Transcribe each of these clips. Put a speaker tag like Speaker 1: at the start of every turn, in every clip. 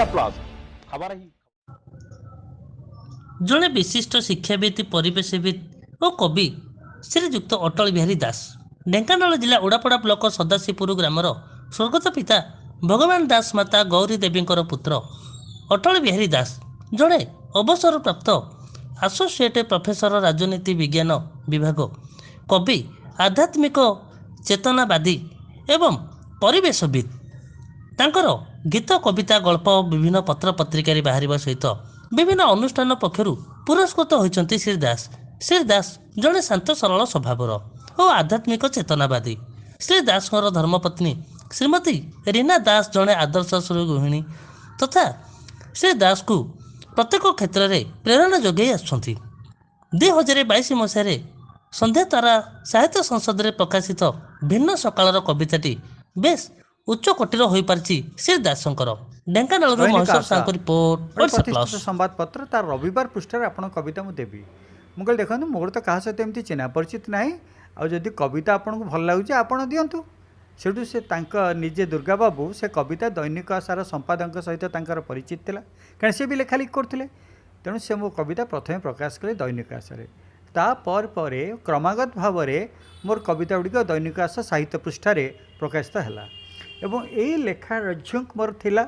Speaker 1: Odisha plus खबर ही
Speaker 2: जड़े विशिष्ट शिक्षाविद परिवेशविद और कवि श्रीजुक्त अटल बिहारी दास ढेंकानाल जिला ओडापड़ा ब्लॉक सदाशिवपुर ग्रामर स्वर्गत पिता भगवान दास माता गौरी देवी पुत्र अटल बिहारी दास जड़े अवसर प्राप्त आसोसिएट प्रोफेसर राजनीति विज्ञान विभाग कवि आध्यात्मिक चेतनावादी एवं परिवेशविद तांकर गीत कविता गल्प विभिन्न पत्र पत्रिकार बाहर सहित विभिन्न अनुष्ठान पक्षर पुरस्कृत होती श्री दास। श्री दास जड़े शांत सरल स्वभावर और आध्यात्मिक चेतनावादी। श्री दास धर्मपत्नी श्रीमती रीना दास जड़े आदर्श गृहिणी तथा श्री दास को प्रत्येक क्षेत्र में प्रेरणा जोगे आसुँच। 2022 मसीह संध्या तारा साहित्य संसद में प्रकाशित भिन्न सकाल कविताटी बेस उच्च कोटीर हो पारिछि श्री दासंकर। ढेंकानाल महेश्वर साहू रिपोर्ट
Speaker 3: प्रतिष्ठित संवादपत्र तार रविवार पृष्ठार आपण कविता मु देवी मु कहली देखो मोर तो क्या सहित एमती चिन्हा परिचित ना आदि कविता आपन को भल लगुच आपड़ दिंतु सेठू से निजे दुर्गा बाबू से कविता दैनिक आशार संपादक सहित परिचित थिला कारण सी भी लेखा लिख करते तेणु से मो कविता प्रथम प्रकाश कले दैनिक आशार तापर क्रमागत भाव में मोर कविता गुड़िक दैनिक आशा साहित्य पृष्ठार प्रकाशित है एवं यही लेखा रज्जुक मोर थिला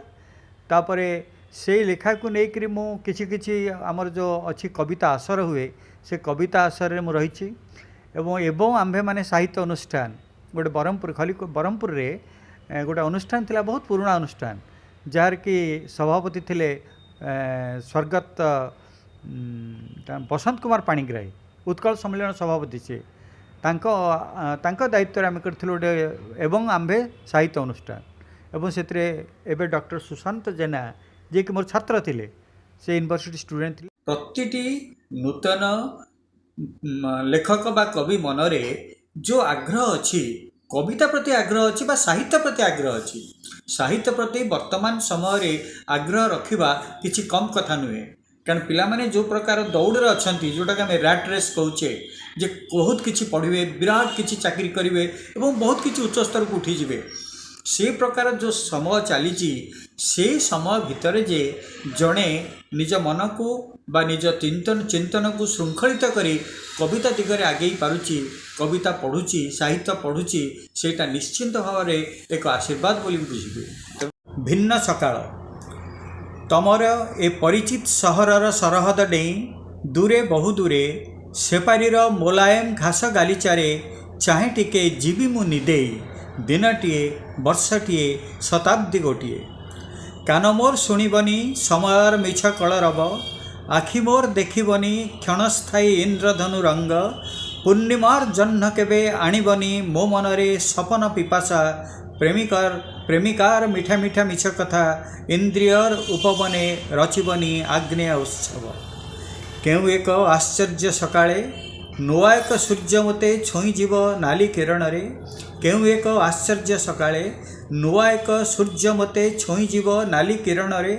Speaker 3: तापरे से लेखा को लेकर मु किछि आमर जो अच्छी कविता आसर हुए से कविता आसर में रही एवं आम्भे माने साहित्य अनुष्ठान गोटे ब्रह्मपुर खाली ब्रह्मपुर रे गोटे अनुष्ठान थिला बहुत पुराना अनुष्ठान जार कि सभापति थिले स्वर्गत बसंत कुमार पाणिग्राही उत्कल सम्मेलन सभापति से तांको दायित्व आम करूँ गोटे एवं आम्भे साहित्य अनुष्ठान एवं से डॉक्टर सुशांत जेना जे कि मोर छात्र थिले से यूनिवर्सिटी स्टूडेंट थिले प्रतिटी नूतन लेखक बा कवि मनरे जो आग्रह अच्छी कविता प्रति आग्रह अच्छी बा साहित्य प्रति आग्रह अच्छी साहित्य प्रति वर्तमान समय आग्रह रखा किसी कम कथा नुहे कारण पिलामाने जो प्रकार दौड़ अच्छा जोटा कि आम रैट रेस कहचे जे बहुत किसी पढ़े विराट किसी चाकरी करेंगे और बहुत किसी उच्च स्तर को उठीजे से प्रकार जो समय चली से समय भितर जे जड़े निज मन को बा निज चिंतन को श्रृंखलित करी कविता दिगरे आगे पारुची कविता पढ़ुची साहित्य पढ़ुची सेटा निश्चिंत भाव में एक आशीर्वाद बोली बुझे। भिन्न सकाळ तमर ए परिचित सहरर सरहद डेई दूरे बहु दूरे सेपारीर मोलायम घास गालीचारे चाहे टिके जीवी मु निदेई दिनटीए वर्षटीए शताब्दी गोटिए कान मोर शुणबनी समयर मिछ कलरब आखि मोर देखबनी क्षणस्थायी इंद्रधनु रंग पूर्णिमार जह्न केबे आणबनी मो मनरे सपन पिपासा प्रेमिकार मिठा मिठा मिछ कथा इंद्रियर उपवने रचिबनी आग्नेय उत्सव केउ एक आश्चर्य सकाळे नुआ एक सूर्य मते छुईजीव नाली किरण रे केउ एक आश्चर्य सकाळे नुआ एक सूर्य मते छुईजीव नाली किरण रे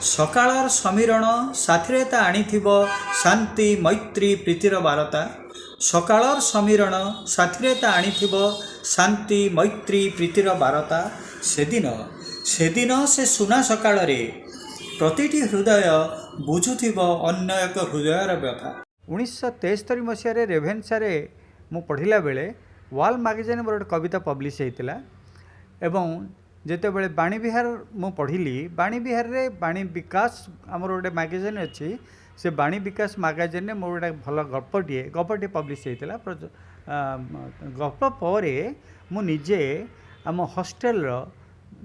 Speaker 3: सकाळर समीरण साथिरे ता आनिथिब शांति मैत्री प्रीतिर बारता सकाळर समीरण साथिरे ता आनिथिब शांति मैत्री प्रीतिर बारता सेदिन से सुना सकाळ रे प्रतिटी हृदय बुझुथिब अन्य एक हृदयर व्यथा। 1973 मसीह रेभेन्सा मु पढ़िला बेले वाल मैगजीन मोर गोटे कविता पब्लिश होता एवं जिते बड़े बाणी विहार मु पढ़िली बाणी विहार रे बाणी विकास आमर गोटे मैगजीन अच्छी से बाणी विकास मैगजीन में मोर गोटे भल गपटे पब्लिश होता गप पर मु निजे आम हॉस्टेल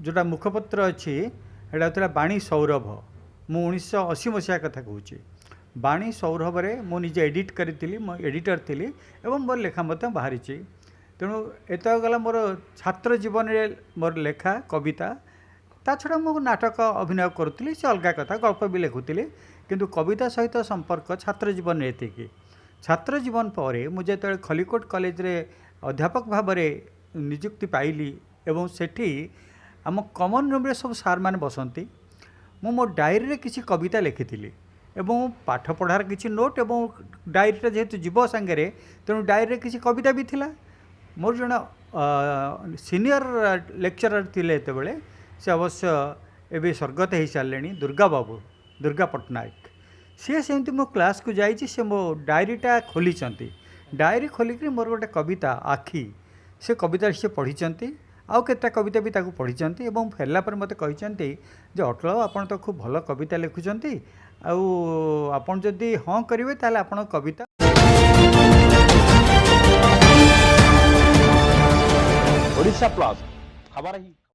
Speaker 3: जोटा मुखपत्र अच्छी एटा बाणी सौरभ मु 1980 मसीहा कथा कहूँ बाणी सौरभ रे मु निजे एडिट करी मो एडिटर थी एवं मोर लेखा बाहरी तेणु एत गला मोर छात्र जीवन रे मोर लेखा कविता ता छड़ा मु नाटक अभिनय करुली से अलग कथा गल्प भी लिखुली किंतु कविता सहित संपर्क छात्र जीवन एतिकी छात्र जीवन पर मुझे खलिकोट कॉलेज रे अध्यापक भाव में नियुक्ति पाइली एवं सेठी आम कमन रूम रे सब सार मैंने बसती मु मो डायरी रे किसी कविता लिखी एवं पाठ पढ़ार किसी नोट एवं डायरीटा जेहेतु जीव सांगे तेणु डायरी रे किसी कविता भी थिला मोर जन सीनियर लेक्चरर थिले से अवश्य ଏବେ ସ୍ୱର୍ଗତ ହେଇସାରିଲେଣି ଦୁର୍ଗା ପଟ୍ଟନାୟକ। ସିଏ ସେମିତି ମୋ କ୍ଲାସ୍କୁ ଯାଇଛି, ସେ ମୋ ଡାଏରୀଟା ଖୋଲିଛନ୍ତି। ଡାଏରୀ ଖୋଲିକି ମୋର ଗୋଟେ କବିତା ଆଖି, ସେ କବିତା ସେ ପଢ଼ିଛନ୍ତି। ଆଉ କେତେ କବିତା ବି ତାକୁ ପଢ଼ିଛନ୍ତି ଏବଂ ଫେରିଲା ପରେ ମୋତେ କହିଛନ୍ତି ଯେ ଅଟଳ ଆପଣ ତ ଖୁବ୍ ଭଲ କବିତା ଲେଖୁଛନ୍ତି, ଆଉ ଆପଣ ଯଦି ହଁ କରିବେ ତାହେଲେ ଆପଣଙ୍କ କବିତା
Speaker 1: ओडिशा प्लस खबर ही